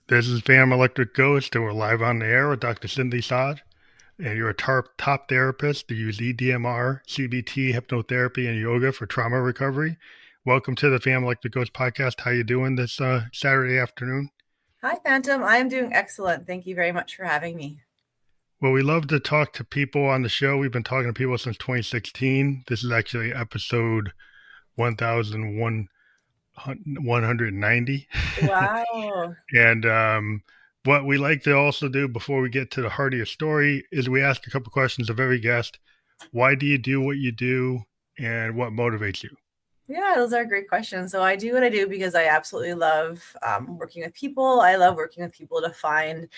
This is Fam Electric Ghost, and we're live on the air with Dr. Cindi Saj. And you're a top therapist to use EDMR, CBT, hypnotherapy, and yoga for trauma recovery. Welcome to the Fam Electric Ghost podcast. How you doing this Saturday afternoon? Hi, Phantom. I am doing excellent. Thank you very much for having me. Well, we love to talk to people on the show. We've been talking to people since 2016. This is actually episode 1190. Wow. And what we like to also do before we get to the heart of your story is we ask a couple questions of every guest. Why do you do what you do, and what motivates you? Yeah, those are great questions. So I do what I do because I absolutely love working with people. I love working with people to find,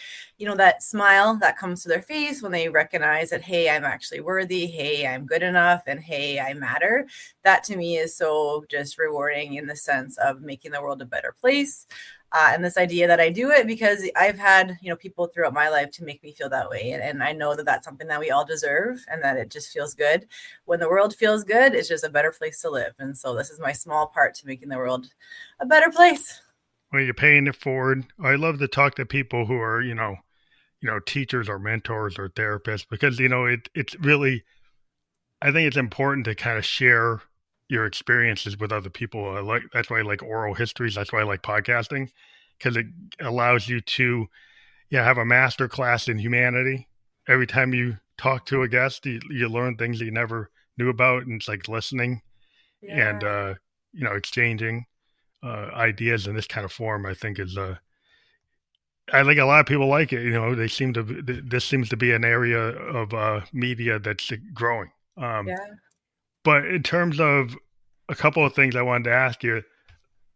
that smile that comes to their face when they recognize that, hey, I'm actually worthy. Hey, I'm good enough. And hey, I matter. That to me is so just rewarding in the sense of making the world a better place. And this idea that I do it because I've had, people throughout my life to make me feel that way. And I know that that's something that we all deserve and that it just feels good. When the world feels good, it's just a better place to live. And so this is my small part to making the world a better place. Well, you're paying it forward. I love to talk to people who are, teachers or mentors or therapists because, it's really, I think it's important to kind of share your experiences with other people. That's why I like oral histories. That's why I like podcasting, because it allows you to have a master class in humanity. Every time you talk to a guest, you learn things that you never knew about, and it's like listening and Yeah. exchanging ideas in this kind of form. I think is I think a lot of people like it. They seem to. This seems to be an area of media that's growing. Yeah. But in terms of a couple of things I wanted to ask you,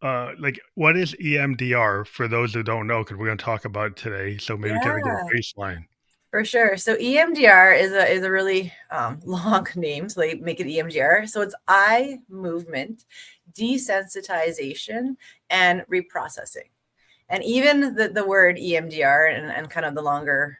like what is EMDR for those who don't know? Because we're going to talk about it today, so maybe kind of get Yeah. a baseline. For sure. So EMDR is a really long name, so they make it EMDR. So it's eye movement, desensitization, and reprocessing. And even the word EMDR and kind of the longer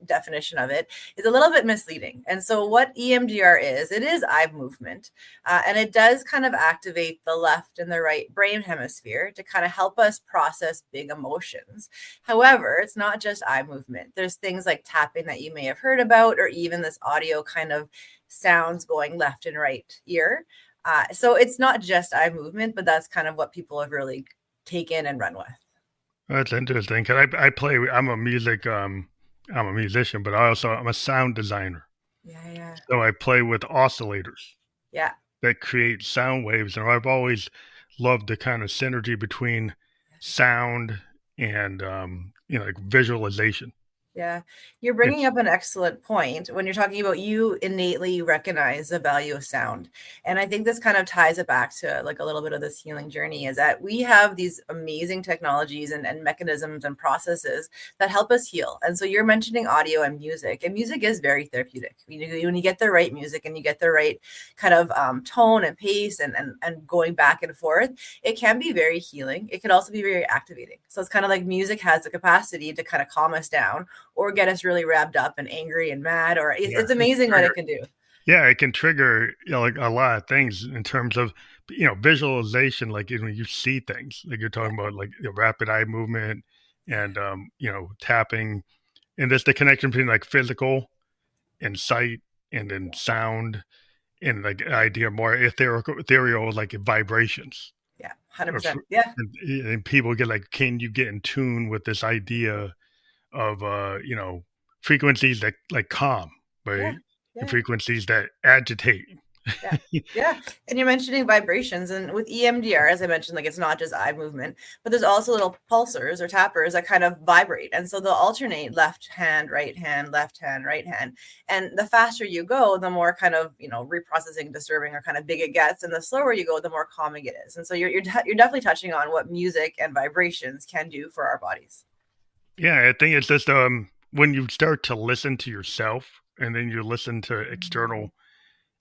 definition of it is a little bit misleading. And so what EMDR is, it is eye movement, and it does kind of activate the left and the right brain hemisphere to kind of help us process big emotions. However, it's not just eye movement. There's things like tapping that you may have heard about, or even this audio kind of sounds going left and right ear. So it's not just eye movement, but that's kind of what people have really taken and run with. That's interesting. Cause I play. I'm a musician, but I'm a sound designer. Yeah, yeah, So I play with oscillators yeah, that create sound waves, and I've always loved the kind of synergy between sound and like visualization. yeah. You're bringing It's up an excellent point when you're talking about you innately recognize the value of sound. And I think this kind of ties it back to like a little bit of this healing journey is that we have these amazing technologies and mechanisms and processes that help us heal. And so you're mentioning audio and music is very therapeutic. When you get the right music and you get the right kind of tone and pace and going back and forth, it can be very healing. It could also be very activating. So it's kind of like music has the capacity to kind of calm us down or get us really wrapped up and angry and mad, or yeah, it's it can amazing what it trigger. can do. Yeah, it can trigger like a lot of things in terms of visualization. Like when you see things, like you're Yeah, talking about, like rapid eye movement and tapping, and there's the connection between like physical and sight and then yeah, sound and like idea more ethereal like vibrations. yeah, Or 100%. Yeah, and people get like, can you get in tune with this idea of frequencies that like calm, yeah, right? And yeah. frequencies that agitate. Yeah. Yeah. And you're mentioning vibrations. And with EMDR, as I mentioned, like it's not just eye movement, but there's also little pulsers or tappers that kind of vibrate. And so they'll alternate left hand, right hand, left hand, right hand. And the faster you go, the more kind of, reprocessing, disturbing, or kind of big it gets. And the slower you go, the more calming it is. And so you're definitely touching on what music and vibrations can do for our bodies. Yeah, I think it's just when you start to listen to yourself and then you listen to Mhm. external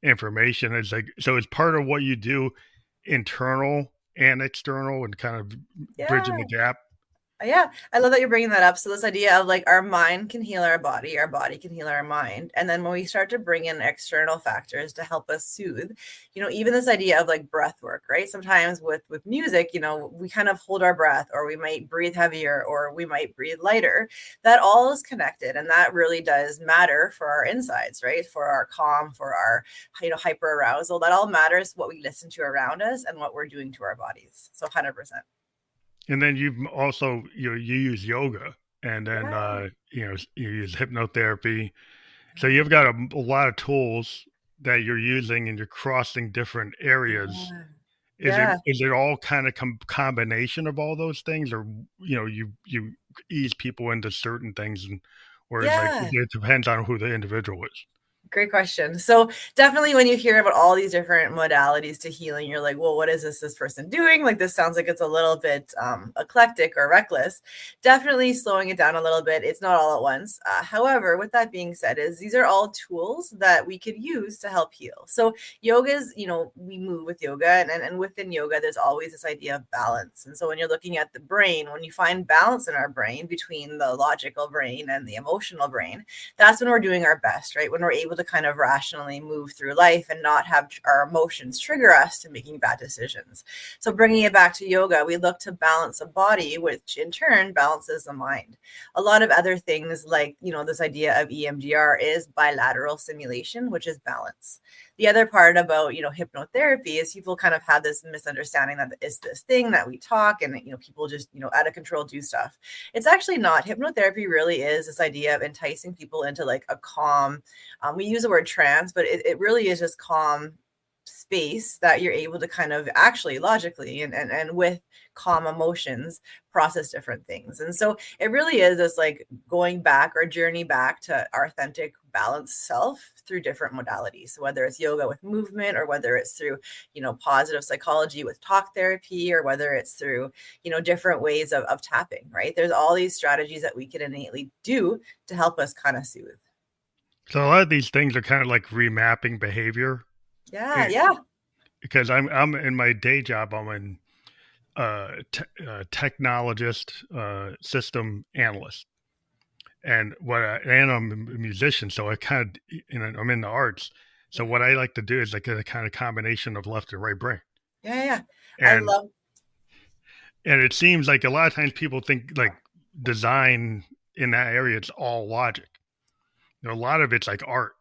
information, it's like, so it's part of what you do, internal and external, and kind of bridging Yeah. the gap. Yeah, I love that you're bringing that up. So this idea of like our mind can heal our body can heal our mind. And then when we start to bring in external factors to help us soothe, even this idea of like breath work, right? Sometimes with music, we kind of hold our breath, or we might breathe heavier, or we might breathe lighter. That all is connected, and that really does matter for our insides, right? For our calm, for our hyper arousal. That all matters, what we listen to around us and what we're doing to our bodies. So 100%. And then you've also you use yoga, and then Yeah. you use hypnotherapy. So you've got a lot of tools that you're using, and you're crossing different areas. Yeah. Is it Yeah. is it all kind of combination of all those things, or you ease people into certain things, and or like Yeah. it depends on who the individual is? Great question. So definitely when you hear about all these different modalities to healing, you're like, well, what is this person doing? Like, this sounds like it's a little bit eclectic or reckless. Definitely slowing it down a little bit. It's not all at once. However, with that being said, is these are all tools that we could use to help heal. So yoga is, we move with yoga, and within yoga, there's always this idea of balance. And so when you're looking at the brain, when you find balance in our brain between the logical brain and the emotional brain, that's when we're doing our best, right? When we're able to kind of rationally move through life and not have our emotions trigger us to making bad decisions. So bringing it back to yoga, we look to balance the body, which in turn balances the mind. A lot of other things like, this idea of EMDR is bilateral stimulation, which is balance. The other part about, hypnotherapy is people kind of have this misunderstanding that it's this thing that we talk and, people just, out of control do stuff. It's actually not. Hypnotherapy really is this idea of enticing people into like a calm, we use the word trance, but it really is just calm space that you're able to kind of actually logically and with calm emotions process different things. And so it really is this like going back or journey back to our authentic balanced self through different modalities. So whether it's yoga with movement, or whether it's through positive psychology with talk therapy, or whether it's through different ways of tapping, right? There's all these strategies that we can innately do to help us kind of soothe. So a lot of these things are kind of like remapping behavior, Yeah, eh, yeah. because I'm in my day job, I'm an technologist, system analyst, and and I'm a musician, so I kind of I'm in the arts. So Yeah. what I like to do is like a kind of combination of left and right brain, Yeah, yeah. I and love. it seems like a lot of times people think like design in that area it's all logic. A lot of it's like art.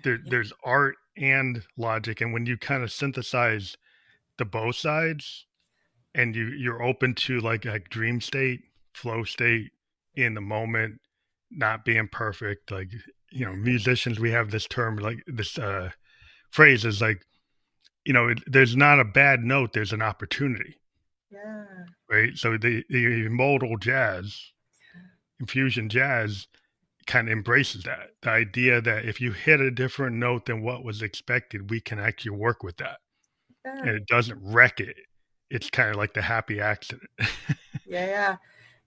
Yeah, There's art and logic, and when you kind of synthesize the both sides, and you're open to like dream state, flow state, in the moment, not being perfect, like musicians, we have this term, like this phrase is like, there's not a bad note, there's an opportunity, yeah, right? So the modal jazz, infusion jazz, kind of embraces that, the idea that if you hit a different note than what was expected, we can actually work with that, yeah, and it doesn't wreck it. It's kind of like the happy accident. yeah, yeah.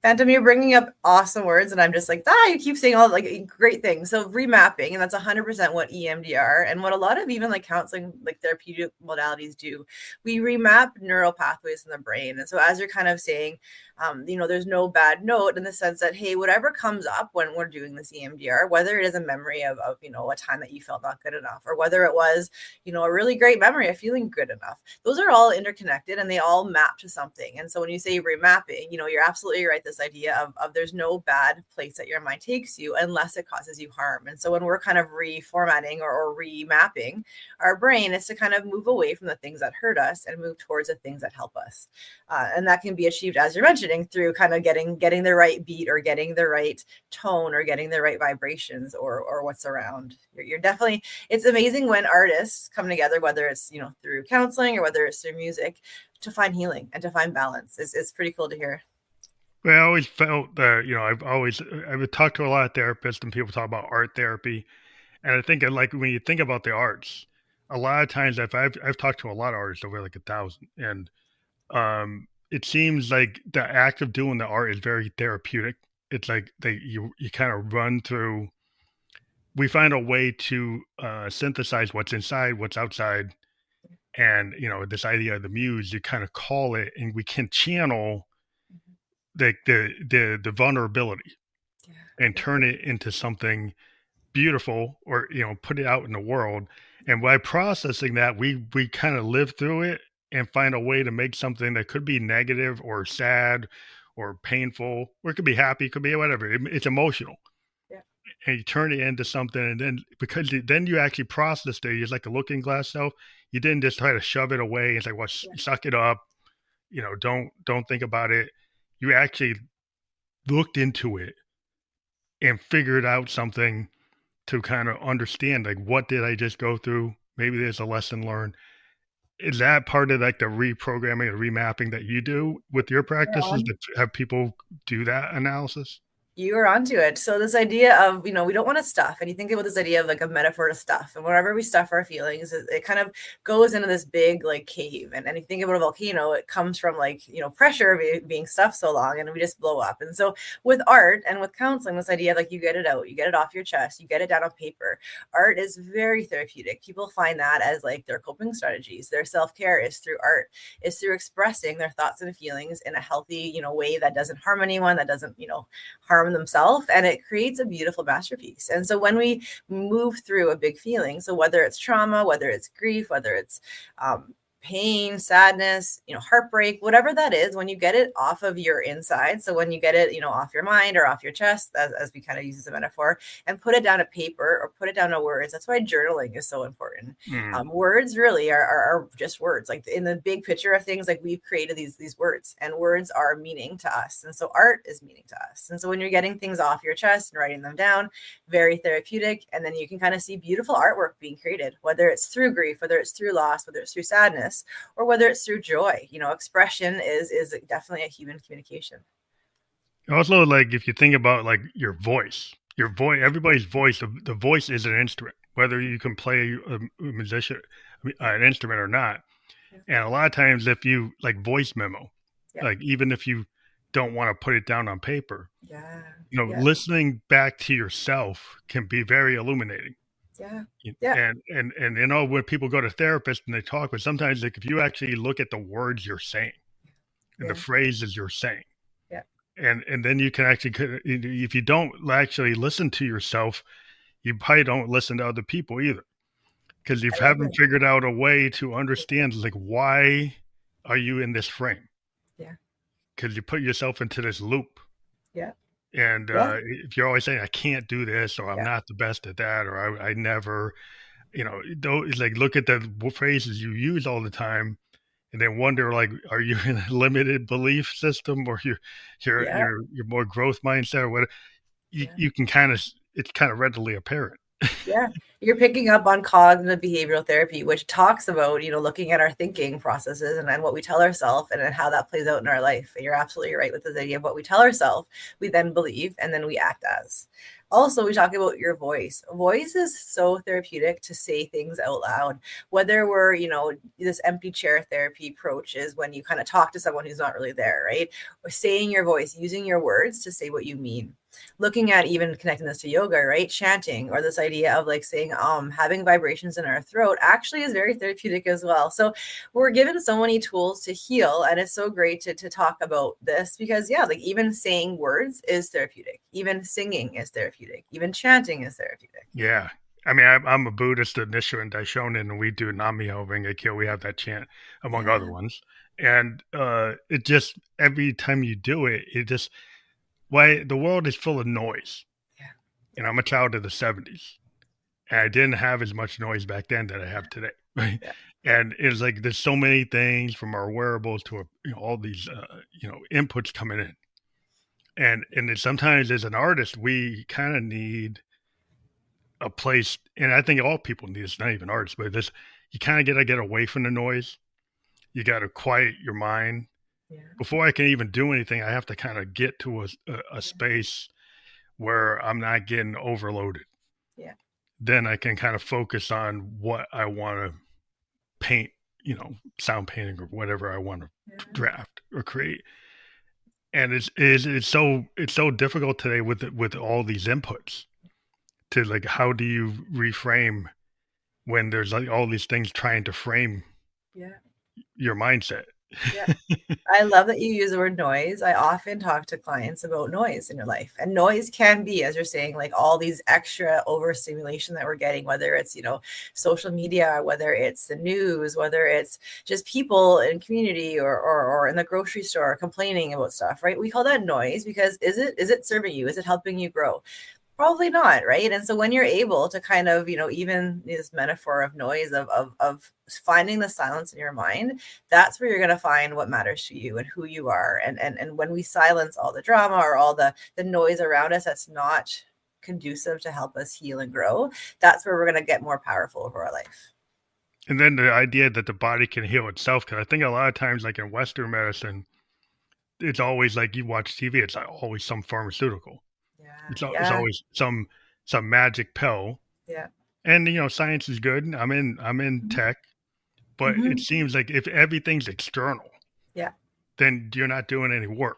Phantom, you're bringing up awesome words, and I'm just like, you keep saying all like great things. So remapping, and that's 100% what EMDR and what a lot of even like counseling, like therapeutic modalities do. We remap neural pathways in the brain, and so as you're kind of saying, there's no bad note in the sense that hey, whatever comes up when we're doing this EMDR, whether it is a memory of a time that you felt not good enough, or whether it was a really great memory of feeling good enough, those are all interconnected and they all map to something. And so when you say remapping, you're absolutely right. This idea of there's no bad place that your mind takes you unless it causes you harm. And so when we're kind of reformatting or remapping our brain, is to kind of move away from the things that hurt us and move towards the things that help us. And that can be achieved, as you're mentioning, through kind of getting the right beat, or getting the right tone, or getting the right vibrations, or what's around. You're definitely, it's amazing when artists come together, whether it's through counseling or whether it's through music, to find healing and to find balance. It's pretty cool to hear. Well, I always felt that, I've talked to a lot of therapists, and people talk about art therapy. And I think like when you think about the arts, a lot of times I've talked to a lot of artists, over like 1,000. And it seems like the act of doing the art is very therapeutic. It's like you kind of run through, we find a way to synthesize what's inside, what's outside. And, this idea of the muse, you kind of call it, and we can channel like the vulnerability Yeah. and Yeah. turn it into something beautiful, or put it out in the world. And by processing that, we kind of live through it and find a way to make something that could be negative or sad or painful, or it could be happy, it could be whatever. It's emotional, Yeah. and you turn it into something. And then because then you actually processed it, it's like a looking glass self. You didn't just try to shove it away and say, well, Yeah. suck it up, don't think about it. You actually looked into it and figured out something to kind of understand, like, what did I just go through? Maybe there's a lesson learned. Is that part of like the reprogramming or remapping that you do with your You're practices, on. to have people do that analysis? You are onto it. So this idea of, we don't want to stuff, and you think about this idea of like a metaphor to stuff. And whenever we stuff our feelings, it kind of goes into this big like cave. And you think about a volcano, it comes from like, pressure being stuffed so long and we just blow up. And so with art and with counseling, this idea of like you get it out, you get it off your chest, you get it down on paper. Art is very therapeutic. People find that as like their coping strategies. Their self-care is through art, is through expressing their thoughts and feelings in a healthy, way that doesn't harm anyone, that doesn't, harm themselves, and it creates a beautiful masterpiece. And so when we move through a big feeling, so whether it's trauma, whether it's grief, whether it's pain, sadness, heartbreak, whatever that is, when you get it off of your inside, so when you get it, off your mind or off your chest, as we kind of use as a metaphor, and put it down to paper or put it down to words. That's why journaling is so important. Mm. Words really are just words. Like in the big picture of things, like we've created these words, and words are meaning to us, and so art is meaning to us. And so when you're getting things off your chest and writing them down, very therapeutic. And then you can kind of see beautiful artwork being created, whether it's through grief, whether it's through loss, whether it's through sadness, or whether it's through joy. Expression is definitely a human communication. Also, like, if you think about like your voice, everybody's voice, the voice is an instrument, whether you can play a musician, an instrument or not. Yeah. And a lot of times, if you like voice memo, Yeah. like, even if you don't want to put it down on paper, Yeah. Yeah. listening back to yourself can be very illuminating. Yeah. Yeah. And when people go to therapists and they talk, but sometimes, like, if you actually look at the words you're saying and the Yeah. phrases you're saying, Yeah. and then you can actually, if you don't actually listen to yourself, you probably don't listen to other people either, because you I love haven't it. figured out a way to understand, like, why are you in this frame? Yeah. Because you put yourself into this loop. Yeah. And Yeah. if you're always saying, I can't do this, or I'm Yeah. not the best at that, or I never, it's like, look at the phrases you use all the time, and then wonder, like, are you in a limited belief system, or Yeah. you're more growth mindset, or what? Yeah. You can kind of, it's kind of readily apparent. Yeah. You're picking up on cognitive behavioral therapy, which talks about, looking at our thinking processes and what we tell ourselves and then how that plays out in our life. And you're absolutely right with this idea of what we tell ourselves, we then believe, and then we act as. Also, we talk about your voice. Voice is so therapeutic to say things out loud, whether we're, this empty chair therapy approach is when you kind of talk to someone who's not really there, right? Or saying your voice, using your words to say what you mean. Looking at even connecting this to yoga, right? Chanting, or this idea of like saying, having vibrations in our throat actually is very therapeutic as well. So we're given so many tools to heal. And it's so great to talk about this because, yeah, like even saying words is therapeutic. Even singing is therapeutic. Even chanting is therapeutic. Yeah. I mean, I'm a Buddhist at Nichiren Daishonin, and we do Nam-myoho Renge Kyo. We have that chant, among other Yeah. ones. And it just, every time you do it, it just, why, the world is full of noise. Yeah. And Yeah. I'm a child of the 70s. And I didn't have as much noise back then that I have today. Right. Yeah. And it's like, there's so many things, from our wearables to all these inputs coming in. And sometimes, as an artist, we kind of need a place, and I think all people need, it's not even artists, but this, you kind of got to get away from the noise. You got to quiet your mind. Yeah. Before I can even do anything, I have to kind of get to a space where I'm not getting overloaded. Yeah. Then I can kind of focus on what I want to paint, sound painting or whatever I want to Yeah. draft or create. And it's so difficult today with all these inputs, to, like, how do you reframe when there's like all these things trying to frame Yeah. your mindset? Yeah. I love that you use the word noise. I often talk to clients about noise in your life. And noise can be, as you're saying, like all these extra overstimulation that we're getting, whether it's, social media, whether it's the news, whether it's just people in community or in the grocery store complaining about stuff, right? We call that noise because is it serving you? Is it helping you grow? Probably not, right? And so when you're able to kind of, even this metaphor of noise of finding the silence in your mind, that's where you're going to find what matters to you and who you are. And when we silence all the drama or all the noise around us that's not conducive to help us heal and grow, that's where we're going to get more powerful over our life. And then the idea that the body can heal itself, because I think a lot of times, like in Western medicine, it's always like you watch TV, it's like always some pharmaceutical. Yeah. It's Yeah. always some magic pill. Yeah. And science is good. I'm in Mhm. tech, but it Mhm. seems like if everything's external, Yeah. then you're not doing any work.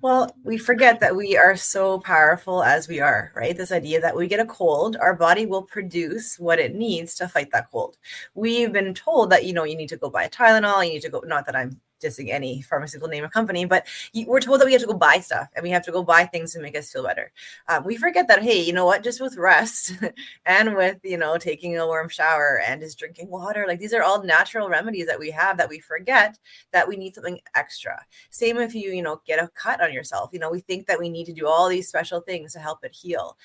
Well, we forget that we are so powerful as we are, right? This idea that we get a cold, our body will produce what it needs to fight that cold. We've been told that, you need to go buy Tylenol, you need to go, not that I'm dissing any pharmaceutical name or company, but we're told that we have to go buy stuff and we have to go buy things to make us feel better. We forget that, hey, you know what? Just with rest and with, taking a warm shower and just drinking water, like these are all natural remedies that we have that we forget that we need something extra. Same if you, get a cut on yourself. We think that we need to do all these special things to help it heal.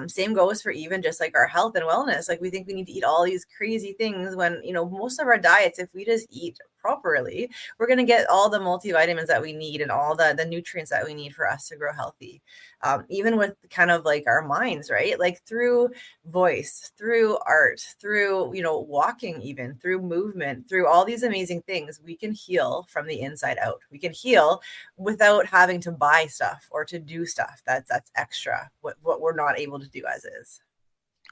Same goes for even just like our health and wellness. Like we think we need to eat all these crazy things when, most of our diets, if we just eat properly, we're going to get all the multivitamins that we need and all the nutrients that we need for us to grow healthy. Even with kind of like our minds, right? Like through voice, through art, through, walking, even through movement, through all these amazing things, we can heal from the inside out. We can heal without having to buy stuff or to do stuff that's extra, what we're not able to do as is.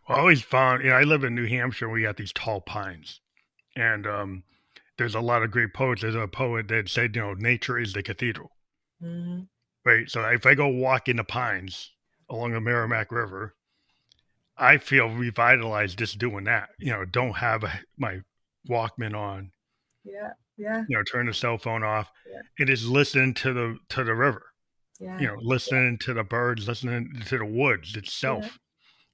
I always found, I live in New Hampshire. We got these tall pines, and there's a lot of great poets. There's a poet that said, nature is the cathedral, Mm-hmm. right? So if I go walk in the pines along the Merrimack River, I feel revitalized just doing that. Don't have my Walkman on. Yeah. Yeah. Turn the cell phone off. Yeah. It is listening to the river. Yeah. Listening to the birds, listening to the woods Yeah. itself.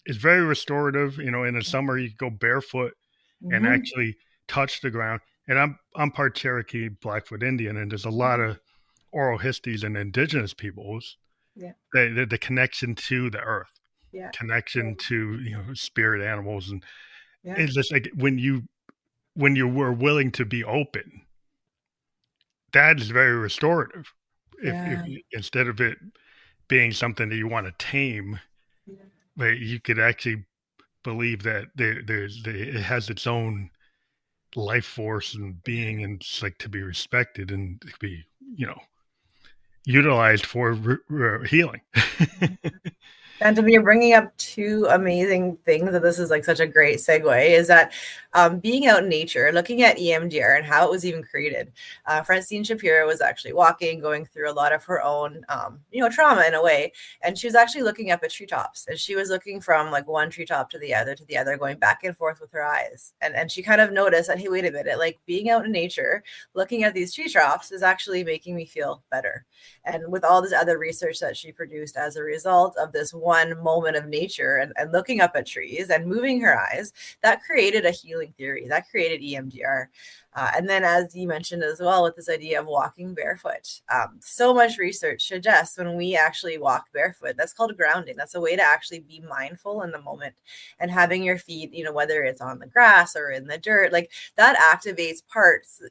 It's very restorative. In the summer you go barefoot and Mm-hmm. actually touch the ground. And I'm part Cherokee, Blackfoot Indian, and there's a lot of oral histories and indigenous peoples. Yeah. The connection to the earth, Yeah. connection to spirit animals, and Yeah. it's just like when you were willing to be open, that is very restorative. If Yeah. instead of it being something that you want to tame, Yeah. but you could actually believe that it has its own life force and being, and it's like to be respected and to be you know utilized for healing. And to be bringing up two amazing things, that this is like such a great segue, is that being out in nature, looking at EMDR and how it was even created. Francine Shapiro was actually walking, going through a lot of her own, trauma in a way. And she was actually looking up at treetops, and she was looking from like one treetop to the other, going back and forth with her eyes. And she kind of noticed that, hey, wait a minute, like being out in nature, looking at these treetops is actually making me feel better. And with all this other research that she produced as a result of this one moment of nature and looking up at trees and moving her eyes, that created a healing theory, that created EMDR. And then, as you mentioned as well, with this idea of walking barefoot, so much research suggests when we actually walk barefoot, that's called grounding. That's a way to actually be mindful in the moment, and having your feet, whether it's on the grass or in the dirt, like that activates parts.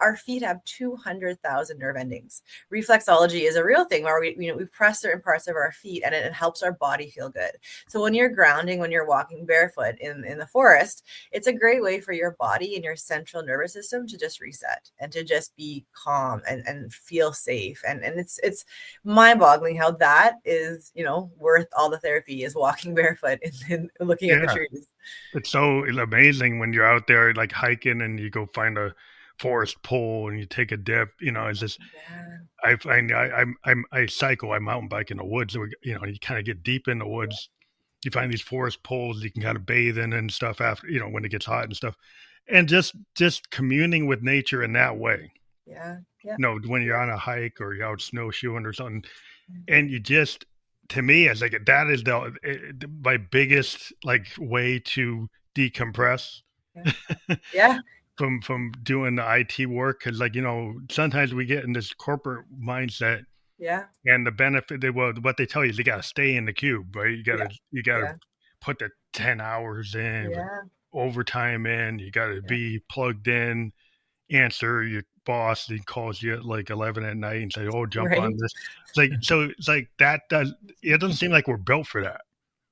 Our feet have 200,000 nerve endings. Reflexology is a real thing where we press certain parts of our feet and it helps our body feel good. So when you're grounding, when you're walking barefoot in the forest, it's a great way for your body and your central nervous system to just reset and to just be calm and feel safe. And it's mind-boggling how that is, worth all the therapy, is walking barefoot and looking at the Yeah, trees. it's so amazing when you're out there like hiking and you go find a forest pole and you take a dip. It's just Yeah. I find I cycle, I mountain bike in the woods. So you kind of get deep in the Yeah. woods. You find these forest poles you can kind of bathe in and stuff after when it gets hot and stuff, and just communing with nature in that way. Yeah. Yeah. When you're on a hike or you're out snowshoeing or something, and you just, to me, it's like that is my biggest like way to decompress Yeah. Yeah. from doing the IT work, because like sometimes we get in this corporate mindset, Yeah. and the benefit what they tell you is you got to stay in the cube, right? Yeah. You got to Yeah. put the 10 hours in with Yeah. overtime in. You got to Yeah. be plugged in, answer your boss. He calls you at like 11 at night and say, "Oh, jump on Right. this." It's like that does it doesn't seem like we're built for that.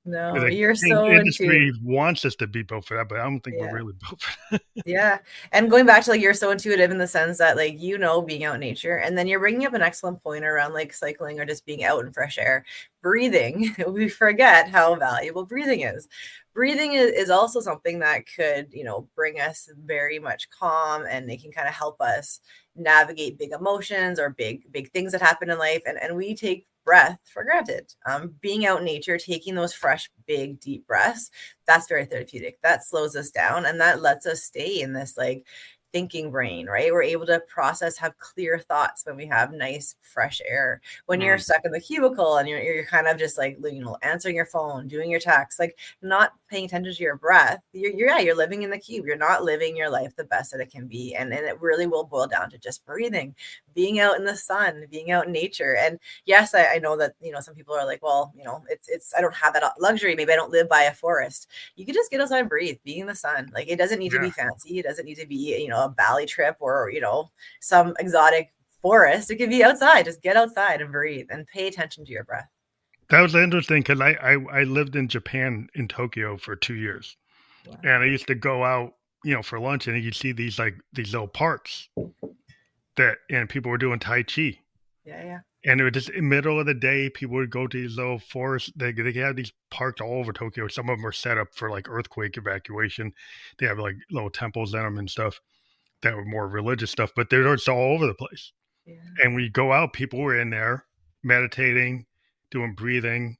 No, The you're so in tune. industry wants us to be built for that, but I don't think we're Yeah. really built for that. Yeah. And going back to like you're so intuitive in the sense that like being out in nature, and then you're bringing up an excellent point around like cycling or just being out in fresh air. Breathing, we forget how valuable breathing is. Breathing is also something that could, bring us very much calm, and it can kind of help us navigate big emotions or big things that happen in life. And we take breath for granted. Being out in nature, taking those fresh, big, deep breaths, that's very therapeutic. That slows us down, and that lets us stay in this like thinking brain, right? We're able to process, have clear thoughts when we have nice fresh air. When you're Mm, stuck in the cubicle and you're kind of just like, answering your phone, doing your tasks, like not paying attention to your breath, you're living in the cube. You're not living your life the best that it can be. And it really will boil down to just breathing, being out in the sun, being out in nature. And yes, I know that, some people are like, well, it's I don't have that luxury. Maybe I don't live by a forest. You can just get outside and breathe, be in the sun. Like it doesn't need to yeah, be fancy. It doesn't need to be, a Bali trip or, some exotic forest. It can be outside. Just get outside and breathe and pay attention to your breath. that was interesting because I lived in Japan, in Tokyo, for 2 years, Wow. and I used to go out for lunch, and you see these little parks and people were doing tai chi. Yeah, yeah. And it was just in the middle of the day, people would go to these little forests. They have these parks all over Tokyo. Some of them are set up for like earthquake evacuation. They have like little temples in them and stuff that were more religious stuff, but they're just all over the place. Yeah. And when you go out, people were in there meditating, doing breathing,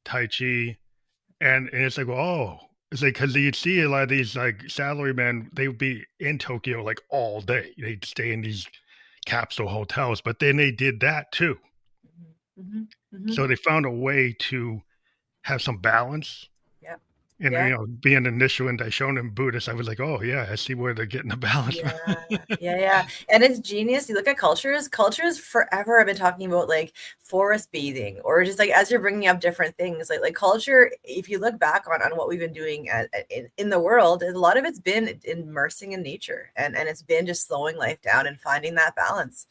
tai chi, and it's like, oh, it's like because you'd see a lot of these like salarymen, they would be in Tokyo like all day. They'd stay in these capsule hotels, but then they did that too. Mm-hmm. Mm-hmm. So they found a way to have some balance. Yeah. And Yeah. being an Nichiren Daishonin Buddhist, I was like, oh yeah, I see where they're getting the balance from. Yeah, yeah, yeah. And it's genius. You look at cultures forever have been talking about like forest bathing, or just like as you're bringing up different things, like culture. If you look back on what we've been doing in the world, a lot of it's been immersing in nature, and it's been just slowing life down and finding that balance.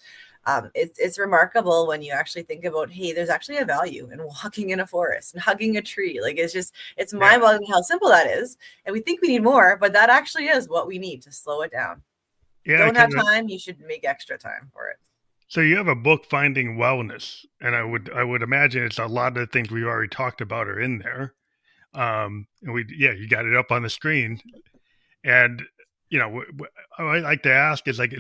It's remarkable when you actually think about, hey, there's actually a value in walking in a forest and hugging a tree. Like it's Yeah, mind-boggling how simple that is. And we think we need more, but that actually is what we need to slow it down. yeah. Don't have Because time, you should make extra time for it. so you have a book, Finding Wellness, and I would imagine it's a lot of the things we already talked about are in there. And you got it up on the screen, and I like to ask is like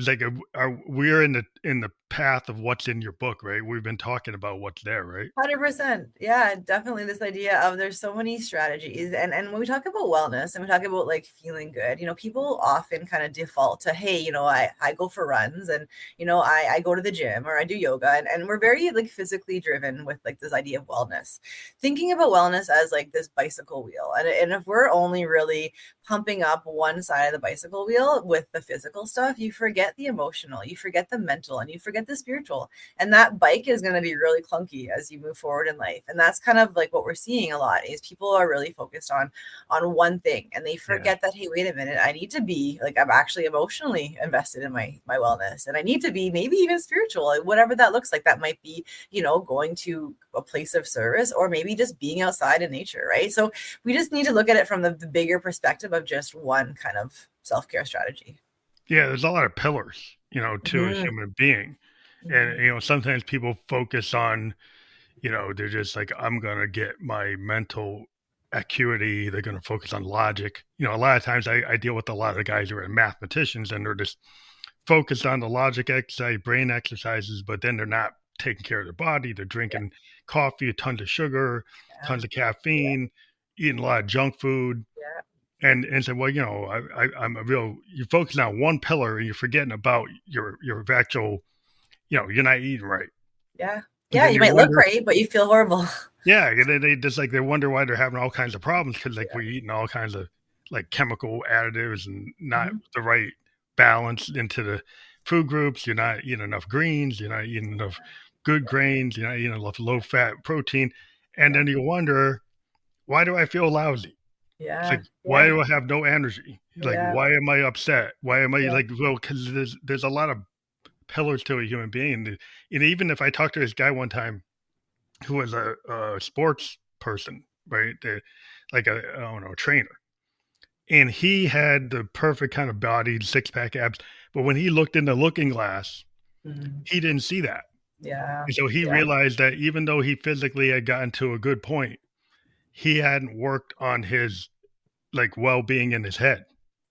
we're in the path of what's in your book, right? We've been talking about what's there, right? 100%. Yeah, definitely this idea of there's so many strategies. And when we talk about wellness and we talk about like feeling good, people often kind of default to, hey, I go for runs, and, I go to the gym or I do yoga, and we're very like physically driven with like this idea of wellness, thinking about wellness as like this bicycle wheel. And if we're only really pumping up one side of the bicycle wheel with the physical stuff, you forget the emotional, you forget the mental, and you forget the spiritual. And that bike is going to be really clunky as you move forward in life. And that's kind of like what we're seeing a lot is people are really focused on one thing, and they Yeah, forget that, hey, wait a minute, I need to be like, I'm actually emotionally invested in my wellness, and I need to be maybe even spiritual, like whatever that looks like. That might be, going to a place of service, or maybe just being outside in nature, right? So we just need to look at it from the bigger perspective of just one kind of self-care strategy. yeah. There's a lot of pillars, to a Mhm. human being, and Mhm. sometimes people focus on, they're just like, I'm gonna get my mental acuity. They're gonna focus on logic. A lot of times I deal with a lot of guys who are mathematicians, and they're just focused on the logic exercise, brain exercises, but then they're not taking care of their body. They're Yeah, drinking coffee, tons of sugar, yeah, tons of yeah, caffeine, eating a lot of junk food. yeah. and said, well, I'm a real. You focus on one pillar and you're forgetting about your actual. You're not eating right. Yeah. And Yeah. then You you might look wonder, great, but you feel horrible. yeah, and then they just like they wonder why they're having all kinds of problems because like Yeah. we're eating all kinds of like chemical additives and not Mhm. the right balance into the food groups. You're not eating enough greens. You're not eating enough good grains. You're not eating enough low fat protein. And Yeah. then you wonder, why do I feel lousy? It's Yeah. like, why Yeah. do I have no energy? Like, Yeah. why am I upset? Why am I Yeah. like, well, because there's a lot of pillars to a human being. And even if I talked to this guy one time who was a sports person, right? Like I don't know, a trainer. And he had the perfect kind of body, six pack abs. But when he looked in the looking glass, Mhm. he didn't see that. Yeah. And so he Yeah. realized that even though he physically had gotten to a good point, he hadn't worked on his like well being in his head.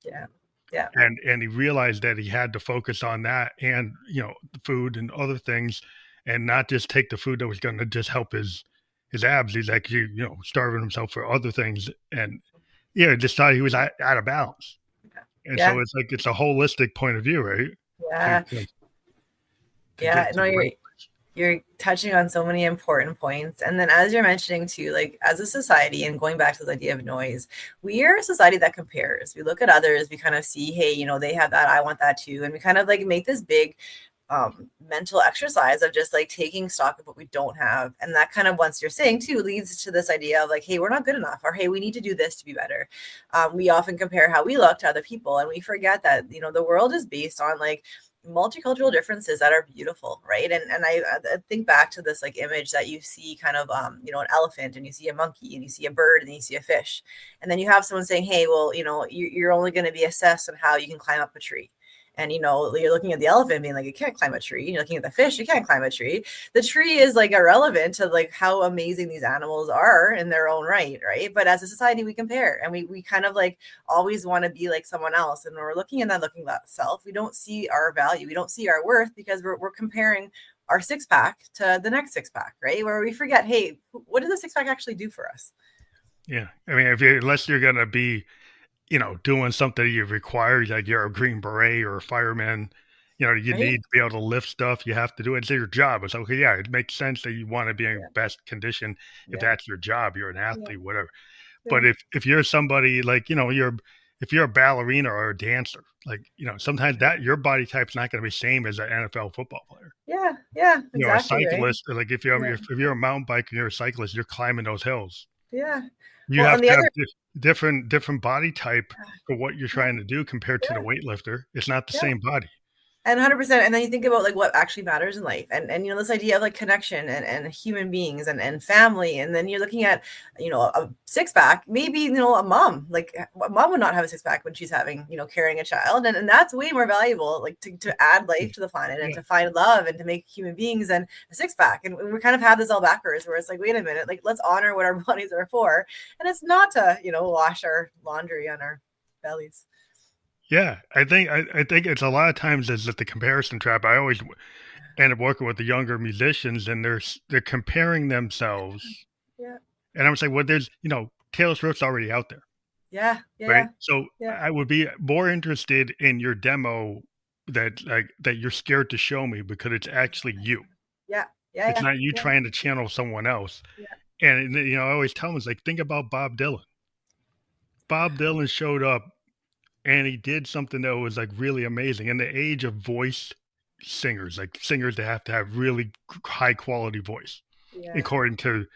Yeah. Yeah. And he realized that he had to focus on that and the food and other things and not just take the food that was going to just help his abs. He's actually starving himself for other things and just thought he was out of balance. And so Yeah. it's like it's a holistic point of view, right? to Yeah. to, to Yeah. get to No, the you're right. you're touching on so many important points. And then as you're mentioning too, like as a society and going back to the idea of noise, we are a society that compares. We look at others, we kind of see, hey, they have that, I want that too. And we kind of like make this big mental exercise of just like taking stock of what we don't have. And that kind of, once you're saying too, leads to this idea of like, hey, we're not good enough, or hey, we need to do this to be better. We often compare how we look to other people, and we forget that, the world is based on like multicultural differences that are beautiful, right? And I think back to this like image that you see kind of an elephant, and you see a monkey, and you see a bird, and you see a fish, and then you have someone saying, hey, well, you're only going to be assessed on how you can climb up a tree. And you're looking at the elephant being like, it can't climb a tree. And you're looking at the fish, you can't climb a tree. The tree is like irrelevant to like how amazing these animals are in their own right, right? But as a society, we compare, and we kind of like always want to be like someone else. And when we're looking in that looking at self, we don't see our value, we don't see our worth, because we're comparing our six pack to the next six pack, right? Where we forget, hey, what does the six pack actually do for us? Yeah, I mean, unless you're gonna be doing something you require, like you're a Green Beret or a fireman, you Right? need to be able to lift stuff. You have to do it. It's your job. It's okay. Yeah, it makes sense that you want to be in Yeah. best condition if Yeah. that's your job. You're an Yeah. athlete, whatever. Yeah. But if you're somebody like if you're a ballerina or a dancer, like sometimes that your body type's not going to be same as an NFL football player. Yeah. Yeah. A Exactly. Right. cyclist, like Yeah. if you're a mountain biker and you're a cyclist, you're climbing those hills. Yeah. You Well, have and the to have other, different body type for what you're yeah, trying to do compared to the yeah, weightlifter. It's not the yeah. same body. And 100%. And then you think about like what actually matters in life, and this idea of like connection and human beings and family. And then you're looking at, a six pack, maybe, a mom, like a mom would not have a six pack when she's having, carrying a child. And that's way more valuable, like to add life to the planet and Yeah. to find love and to make human beings, than a six pack. And we kind of have this all backwards, where it's like, wait a minute, like let's honor what our bodies are for. And it's not to, wash our laundry on our bellies. Yeah. I think it's a lot of times is that the comparison trap. I always end up working with the younger musicians and they're comparing themselves. Yeah. And I'm saying, well, there's, Taylor Swift's already out there, Yeah. right? Yeah. So Yeah. I would be more interested in your demo that you're scared to show me because it's actually you. Yeah. Yeah. It's Yeah. not you Yeah. trying to channel someone else. Yeah. And I always tell them, it's like, think about Bob Dylan. Bob Dylan showed up and he did something that was like really amazing in the age of voice singers, like singers that have to have really high quality voice Yeah. according to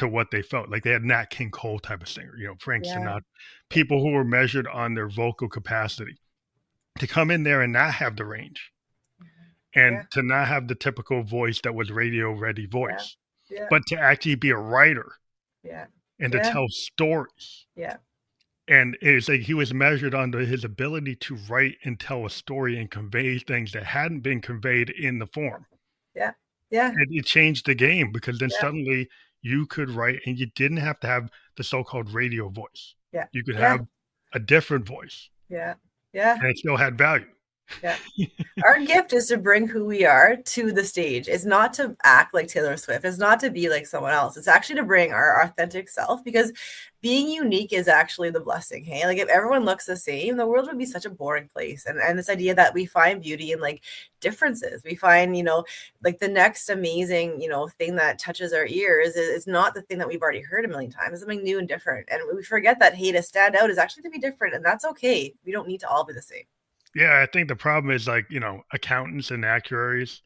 what they felt like. They had Nat King Cole type of singer, Frank Yeah. Sinatra, people who were measured on their vocal capacity to come in there and not have the range Yeah. and to not have the typical voice that was radio ready Yeah. voice, Yeah. but to actually be a writer Yeah. and to Yeah. tell stories. Yeah. And it's like he was measured on his ability to write and tell a story and convey things that hadn't been conveyed in the form. Yeah. Yeah. And it changed the game because then Yeah. suddenly you could write and you didn't have to have the so-called radio voice. Yeah. You could Yeah. have a different voice Yeah. Yeah. and it still had value. Yeah. Our gift is to bring who we are to the stage. It's not to act like Taylor Swift. It's not to be like someone else. It's actually to bring our authentic self, because being unique is actually the blessing. Hey, like if everyone looks the same, the world would be such a boring place. And this idea that we find beauty in like differences, we find, like the next amazing, thing that touches our ears is not the thing that we've already heard a million times. It's something new and different. And we forget that, hey, to stand out is actually to be different. And that's okay. We don't need to all be the same. Yeah, I think the problem is like, accountants and actuaries,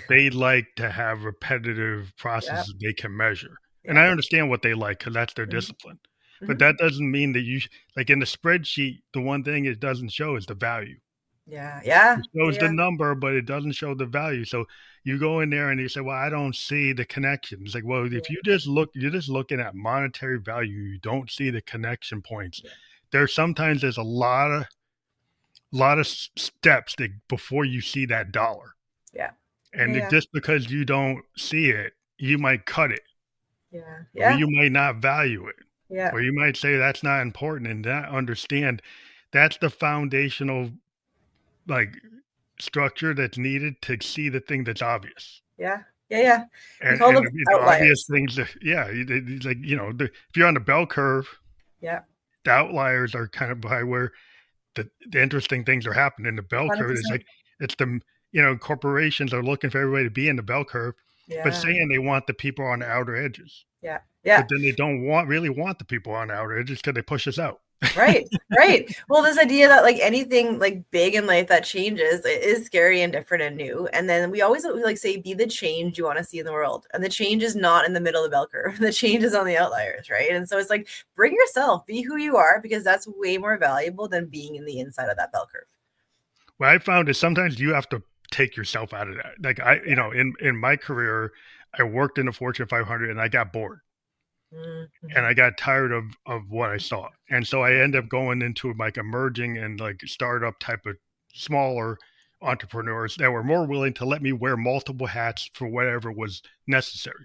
they like to have repetitive Yeah. processes they can measure. And Yeah. I understand what they like because that's their Mhm. discipline. But Mhm. that doesn't mean that like in the spreadsheet, the one thing it doesn't show is the value. Yeah. Yeah. It Yeah. shows the Yeah. number, but it doesn't show the value. So you go in there and you say, "Well, I don't see the connection." It's like, well, if Yeah. you just look, you're just looking at monetary value. You don't see the connection points. There's a lot of steps that before you see that dollar, Yeah. and Yeah. just because you don't see it, you might cut it, Yeah. or Yeah. you might not value it, Yeah. or you might say that's not important, and not understand that's the foundational like structure that's needed to see the thing that's obvious. Yeah. Yeah. Yeah. We call And them the obvious outliers. things that yeah, it's like, if you're on the bell curve, Yeah. the outliers are kind of by where the interesting things are happening in the bell curve. It's 100%. like it's the corporations are looking for everybody to be in the bell curve, but Yeah. saying they want the people on the outer edges. Yeah. But Yeah. then they don't really want the people on the outer edges because they push us out. Right. Right. Well, this idea that like anything like big in life that changes is scary and different and new. And then we always like say, be the change you want to see in the world. And the change is not in the middle of the bell curve. The change is on the outliers, right? And so it's like bring yourself, be who you are, because that's way more valuable than being in the inside of that bell curve. What I found is sometimes you have to take yourself out of that. Like in my career, I worked in the Fortune 500 and I got bored. And Mm-hmm. I got tired of what I saw. And so I ended up going into like emerging and like startup type of smaller entrepreneurs that were more willing to let me wear multiple hats for whatever was necessary.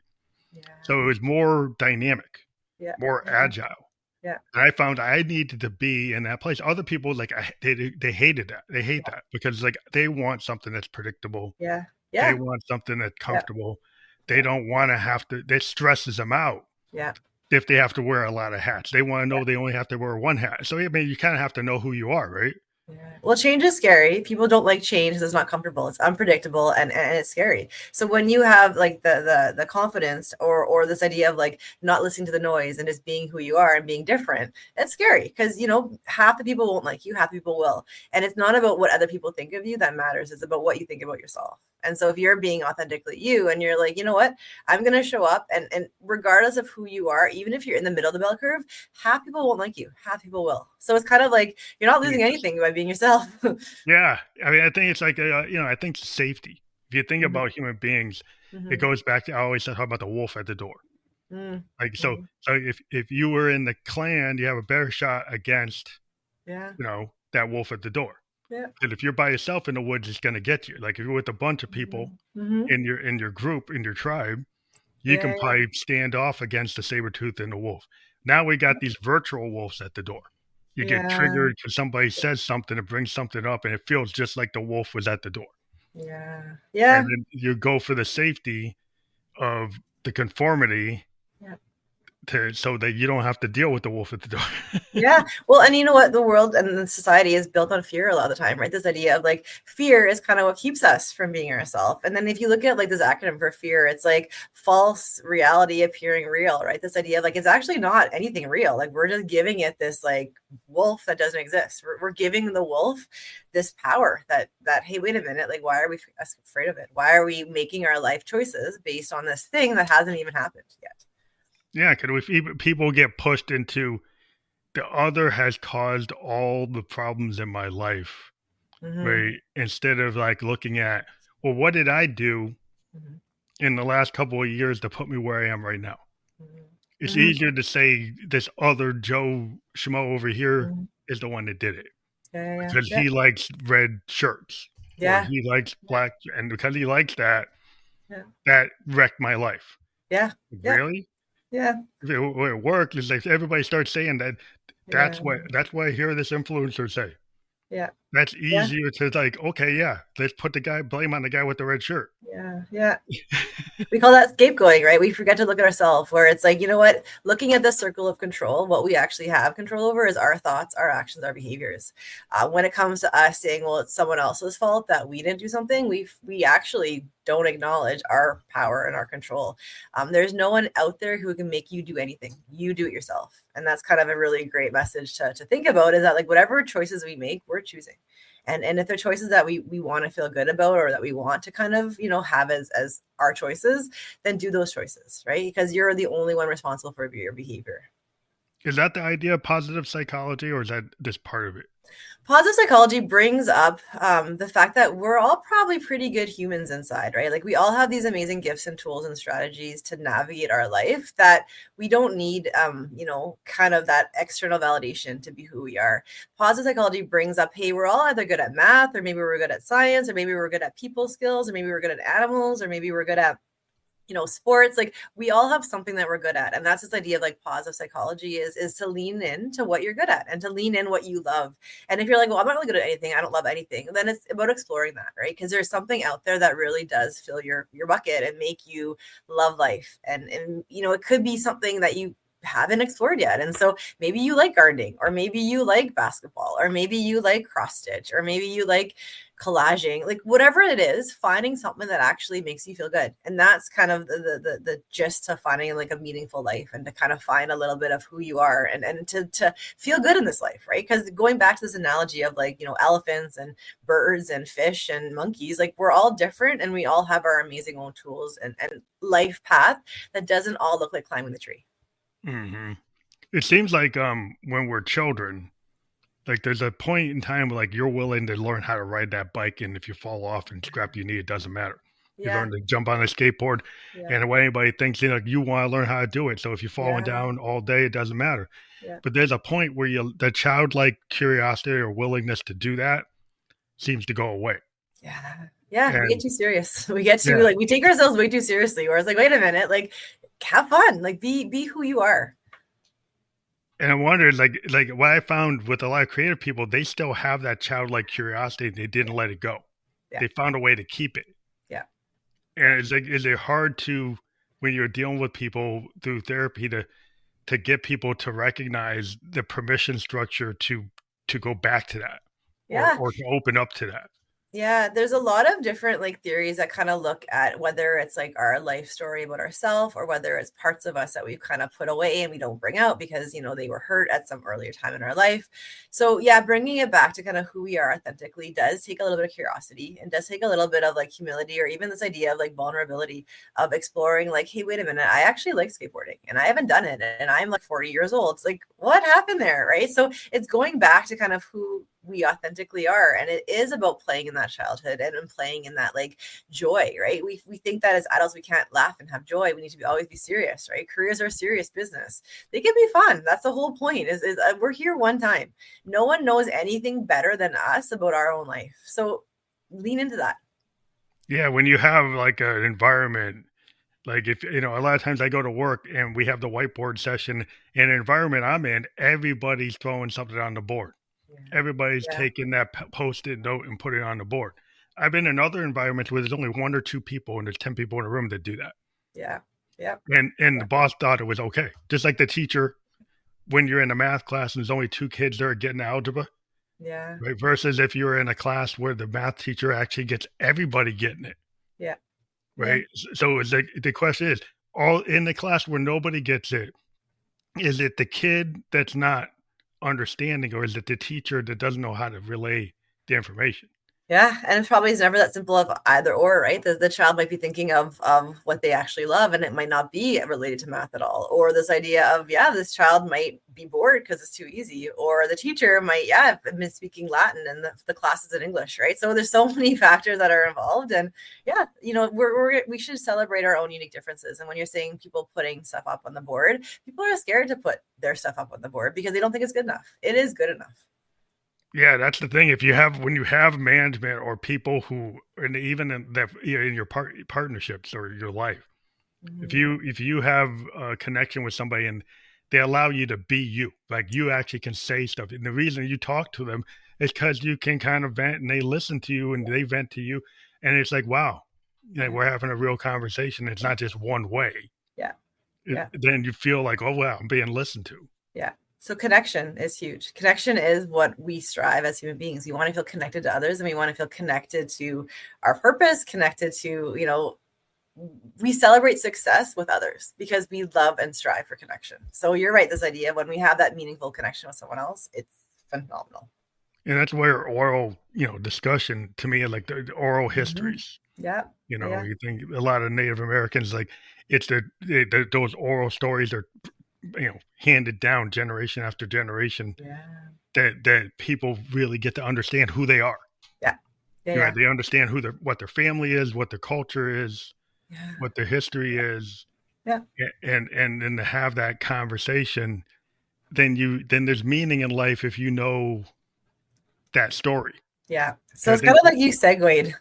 So it Yeah. was more dynamic, Yeah. more Yeah. agile. Yeah. And I found I needed to be in that place. Other people like they hated that. They hate that because like they want something that's predictable. Yeah. They Yeah. want something that's Yeah. comfortable. They Yeah. don't want to have to. That stresses them out Yeah. if they have to wear a lot of hats. They want to Yeah. know they only have to wear one hat. So I mean, you kind of have to know who you are, right? Yeah. Well, change is scary. People don't like change because it's not comfortable. It's unpredictable and it's scary. So when you have like the confidence or this idea of like not listening to the noise and just being who you are and being different, it's scary because half the people won't like you, half the people will. And it's not about what other people think of you that matters. It's about what you think about yourself. And so if you're being authentically you and you're like, you know what, I'm gonna show up and regardless of who you are, even if you're in the middle of the bell curve, half people won't like you, half people will. So it's kind of like you're not losing Yes. anything by being yourself. Yeah. I mean, I think it's like, I think safety. If you think Mhm, about human beings, it mhm, goes back to, I always talk about the wolf at the door. mm, Like, so, mhm. so if you were in the clan, you have a better shot against, Yeah, that wolf at the door. yeah. And if you're by yourself in the woods, it's going to get you. Like if you're with a bunch of people Mhm, mhm. in your group, in your tribe, you Yeah, can yeah, probably stand off against the saber tooth and the wolf. Now we got these virtual wolves at the door. You get yeah, triggered because somebody says something and brings something up, and it feels just like the wolf was at the door. yeah, And yeah, then you go for the safety of the conformity yeah. so that you don't have to deal with the wolf at the door. Yeah. Well, and you know what? The world and the society is built on fear a lot of the time, right? This idea of like fear is kind of what keeps us from being ourselves. And then if you look at like this acronym for fear, it's like false reality appearing real, right? This idea of like it's actually not anything real. Like we're just giving it this like wolf that doesn't exist. We're giving the wolf this power that hey, wait a minute, like why are we afraid of it? Why are we making our life choices based on this thing that hasn't even happened yet? Yeah, because if people get pushed into the other has caused all the problems in my life, Mm-hmm. where instead of like looking at, well, what did I do Mm-hmm. in the last couple of years to put me where I am right now? It's Mm-hmm. easier to say this other Joe Schmo over here Mm-hmm. is the one that did it Yeah, because yeah, he likes red shirts or yeah, he likes yeah, black, and because he likes that, yeah, that wrecked my life. yeah, yeah, Really? yeah, If it were at work, it's like everybody starts saying that. yeah, That's what I hear this influencer say. yeah, That's Yeah. easier to like, okay, yeah, let's put the blame on the guy with the red shirt. Yeah. Yeah. We call that scapegoating, right? We forget to look at ourselves, where it's like, you know what, looking at the circle of control, what we actually have control over is our thoughts, our actions, our behaviors. When it comes to us saying, well, it's someone else's fault that we didn't do something, we actually don't acknowledge our power and our control. There's no one out there who can make you do anything. You do it yourself. And that's kind of a really great message to think about, is that like whatever choices we make, we're choosing. And if they're choices that we want to feel good about, or that we want to kind of, have as our choices, then do those choices, right? Because you're the only one responsible for your behavior. Is that the idea of positive psychology, or is that just part of it? Positive psychology brings up the fact that we're all probably pretty good humans inside, right? Like we all have these amazing gifts and tools and strategies to navigate our life, that we don't need, kind of that external validation to be who we are. Positive psychology brings up, hey, we're all either good at math, or maybe we're good at science, or maybe we're good at people skills, or maybe we're good at animals, or maybe we're good at sports. Like we all have something that we're good at. And that's this idea of like positive psychology is to lean into what you're good at, and to lean in what you love. And if you're like, well, I'm not really good at anything, I don't love anything, then it's about exploring that, right? Because there's something out there that really does fill your bucket and make you love life. And it could be something that you haven't explored yet. And so maybe you like gardening, or maybe you like basketball, or maybe you like cross stitch, or maybe you like collaging, like whatever it is, finding something that actually makes you feel good. And that's kind of the gist to finding like a meaningful life, and to kind of find a little bit of who you are, and to feel good in this life, right? Because going back to this analogy of like, elephants and birds and fish and monkeys, like we're all different, and we all have our amazing own tools and life path that doesn't all look like climbing the tree. Hmm. It seems like when we're children, like there's a point in time where like you're willing to learn how to ride that bike, and if you fall off and scrap your knee, it doesn't matter. You Yeah. learn to jump on a skateboard, Yeah. and the way anybody thinks, like you want to learn how to do it. So if you're falling Yeah. down all day, it doesn't matter. Yeah. But there's a point where the childlike curiosity or willingness to do that seems to go away. Yeah. Yeah. We get And too serious. We get too, yeah, like, we take ourselves way too seriously, where it's like, wait a minute, like have fun, like be who you are. and I wondered, like what I found with a lot of creative people, they still have that childlike curiosity. They didn't let it go. Yeah. They found a way to keep it. Yeah. And it's like, is it hard to, when you're dealing with people through therapy, to get people to recognize the permission structure to go back to that, Yeah. or to open up to that? Yeah, there's a lot of different like theories that kind of look at whether it's like our life story about ourselves, or whether it's parts of us that we've kind of put away and we don't bring out because they were hurt at some earlier time in our life. So yeah, bringing it back to kind of who we are authentically does take a little bit of curiosity, and does take a little bit of like humility, or even this idea of like vulnerability, of exploring like, hey, wait a minute, I actually like skateboarding and I haven't done it, and I'm like 40 years old. It's like, what happened there, right? So it's going back to kind of who we authentically are, and it is about playing in that childhood, and playing in that like joy, right? We think that as adults we can't laugh and have joy. We need to always be serious, right? Careers are serious business. They can be fun. That's the whole point, is we're here one time. No one knows anything better than us about our own life, so lean into that. Yeah, when you have like an environment, like if a lot of times I go to work and we have the whiteboard session, in an environment I'm in, everybody's throwing something on the board. Yeah. Everybody's Yeah. taking that post-it note and putting it on the board. I've been in other environments where there's only one or two people and there's 10 people in a room that do that. Yeah. Yeah. And the boss thought it was okay. Just like the teacher, when you're in a math class and there's only two kids there getting algebra, Yeah. right? Versus if you're in a class where the math teacher actually gets everybody getting it, Yeah. Yeah. right? So it's like the question is, all in the class where nobody gets it, is it the kid that's not understanding, or is it the teacher that doesn't know how to relay the information? Yeah, and it probably is never that simple of either or, right? The child might be thinking of what they actually love, and it might not be related to math at all. Or this idea of, yeah, this child might be bored because it's too easy. Or the teacher might, yeah, have been speaking Latin and the class is in English, right? So there's so many factors that are involved. And yeah, we should celebrate our own unique differences. And when you're saying people putting stuff up on the board, people are scared to put their stuff up on the board because they don't think it's good enough. It is good enough. Yeah, that's the thing. When you have management or people who, and even in your partnerships or your life, Mhm. if you have a connection with somebody and they allow you to be you, like you actually can say stuff, and the reason you talk to them, It's because you can kind of vent and they listen to you and they vent to you. And it's like, wow, we're having a real conversation. It's not just one way. Yeah. Yeah. Then you feel like, oh, wow, I'm being listened to. Yeah. So connection is huge. Connection is what we strive as human beings. We want to feel connected to others, and we want to feel connected to our purpose, connected to, we celebrate success with others because we love and strive for connection. So you're right. This idea, when we have that meaningful connection with someone else, it's phenomenal. And that's where oral, discussion to me, like the oral histories. Yeah. You think a lot of Native Americans, like it's those oral stories are, handed down generation after generation. Yeah. That people really get to understand who they are. Yeah. Right? They understand what their family is, what their culture is, what their history is. Yeah. And then to have that conversation, then there's meaning in life if you know that story. Yeah. So it's kind of like you segued.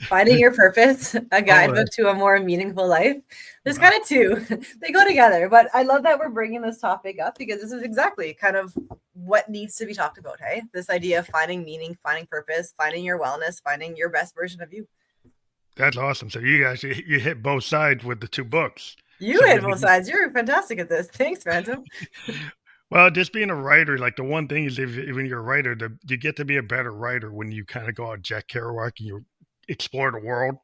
Finding Your Purpose, a guidebook to a more meaningful life. There's kind of two. They go together. But I love that we're bringing this topic up because this is exactly kind of what needs to be talked about, hey? This idea of finding meaning, finding purpose, finding your wellness, finding your best version of you. That's awesome. So you guys, you hit both sides with the two books. You hit both sides. You're fantastic at this. Thanks, Phantom. Well, just being a writer, like the one thing is when you're a writer, you get to be a better writer when you kind of go out Jack Kerouac and you explore the world.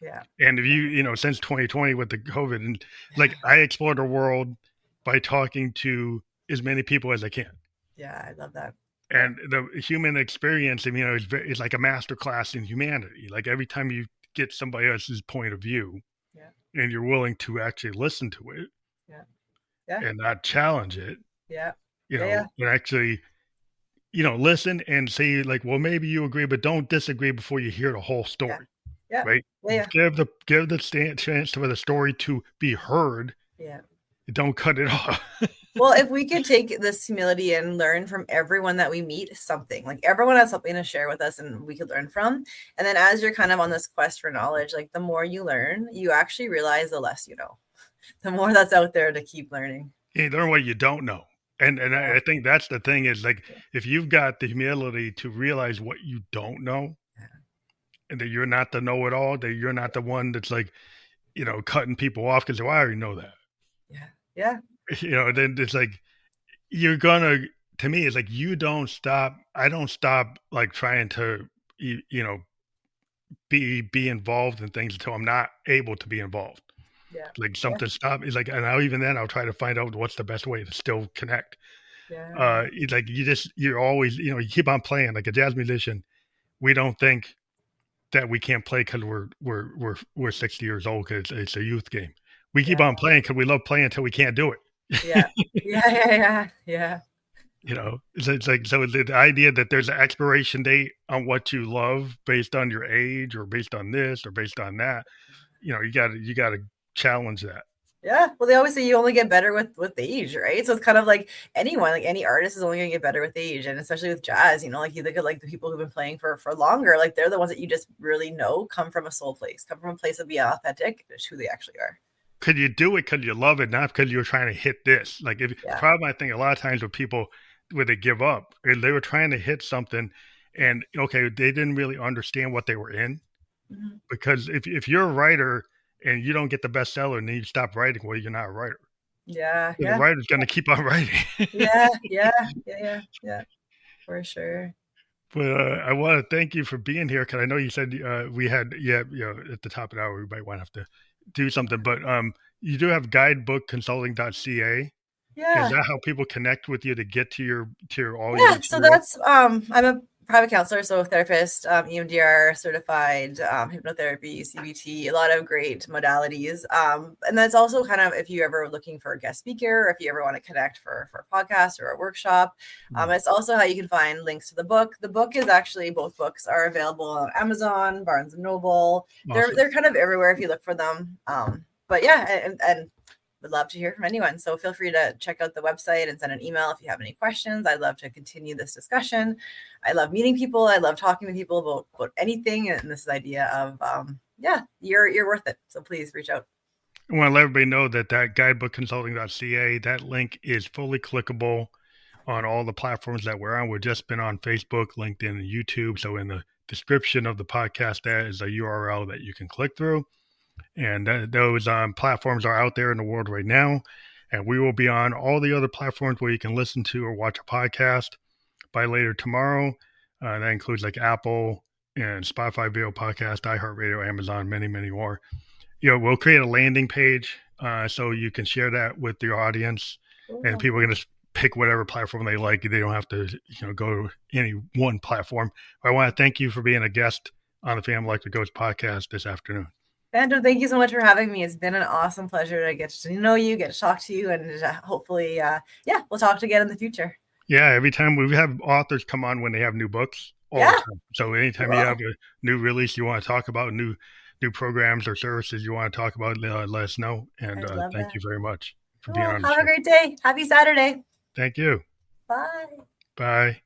Yeah. And if you, since 2020 with the COVID, and like I explore the world by talking to as many people as I can. Yeah, I love that. And the human experience, is like a master class in humanity. Like every time you get somebody else's point of view, and you're willing to actually listen to it, and not challenge it, and actually, listen and say like, well, maybe you agree, but don't disagree before you hear the whole story. Yeah. Right. Yeah. Give the chance for the story to be heard. Yeah. Don't cut it off. Well, if we could take this humility and learn from everyone that we meet something, like everyone has something to share with us and we could learn from. And then as you're kind of on this quest for knowledge, like the more you learn, you actually realize the less you know, the more that's out there to keep learning. You learn what you don't know. And I think that's the thing is like, if you've got the humility to realize what you don't know, and that you're not the know-it-all, that you're not the one that's like, cutting people off because I already know that. Yeah. Then it's like, to me, it's like, I don't stop like trying to, be involved in things until I'm not able to be involved. Yeah. Like something stop is like, and even then I'll try to find out what's the best way to still connect. It's like, you're always, you keep on playing like a jazz musician. We don't think that we can't play because we're 60 years old because it's a youth game. We keep on playing because we love playing until we can't do it. Yeah. It's like, so the idea that there's an expiration date on what you love based on your age or based on this or based on that, you gotta challenge that. Yeah. Well, they always say you only get better with age, right? So it's kind of like anyone, like any artist is only going to get better with age. And especially with jazz, like you look at like the people who've been playing for longer, like they're the ones that you just really know come from a soul place, come from a place of being authentic. It's who they actually are. Could you do it because you love it, not because you're trying to hit this? Like the problem I think a lot of times with people, when they give up, they were trying to hit something and they didn't really understand what they were in. Mm-hmm. Because if you're a writer and you don't get the bestseller and then you stop writing, well, you're not a writer. Yeah. The writer's going to keep on writing. Yeah. For sure. But I want to thank you for being here because I know you said we had, at the top of the hour, we might want to have to do something, but you do have guidebookconsulting.ca. Yeah. Is that how people connect with you to get to your all? Yeah. So that's I'm a private counselor, so therapist, EMDR certified, hypnotherapy, CBT, a lot of great modalities. And that's also kind of if you're ever looking for a guest speaker, or if you ever want to connect for a podcast or a workshop. It's also how you can find links to the book. The book is actually, both books are available on Amazon, Barnes and Noble. Awesome. They're kind of everywhere if you look for them. But yeah, and would love to hear from anyone. So feel free to check out the website and send an email if you have any questions. I'd love to continue this discussion. I love meeting people. I love talking to people about anything. And this idea of, you're worth it. So please reach out. I want to let everybody know that guidebookconsulting.ca, that link is fully clickable. on all the platforms that we're on. We've just been on Facebook, LinkedIn, and YouTube. So in the description of the podcast, that is a URL that you can click through. And those platforms are out there in the world right now. And we will be on all the other platforms where you can listen to or watch a podcast by later tomorrow. That includes like Apple and Spotify video podcast, iHeartRadio, Amazon, many, many more. We'll create a landing page so you can share that with your audience, and people are going to pick whatever platform they like. They don't have to, go to any one platform. I want to thank you for being a guest on the Family Electric Ghost podcast this afternoon. Andrew, thank you so much for having me. It's been an awesome pleasure to get to know you, get to talk to you, and hopefully, we'll talk again in the future. Yeah, every time we have authors come on when they have new books all the time. So anytime you have a new release you want to talk about, new programs or services you want to talk about, let us know. And thank you very much for being on the show. Have a great day. Happy Saturday. Thank you. Bye. Bye.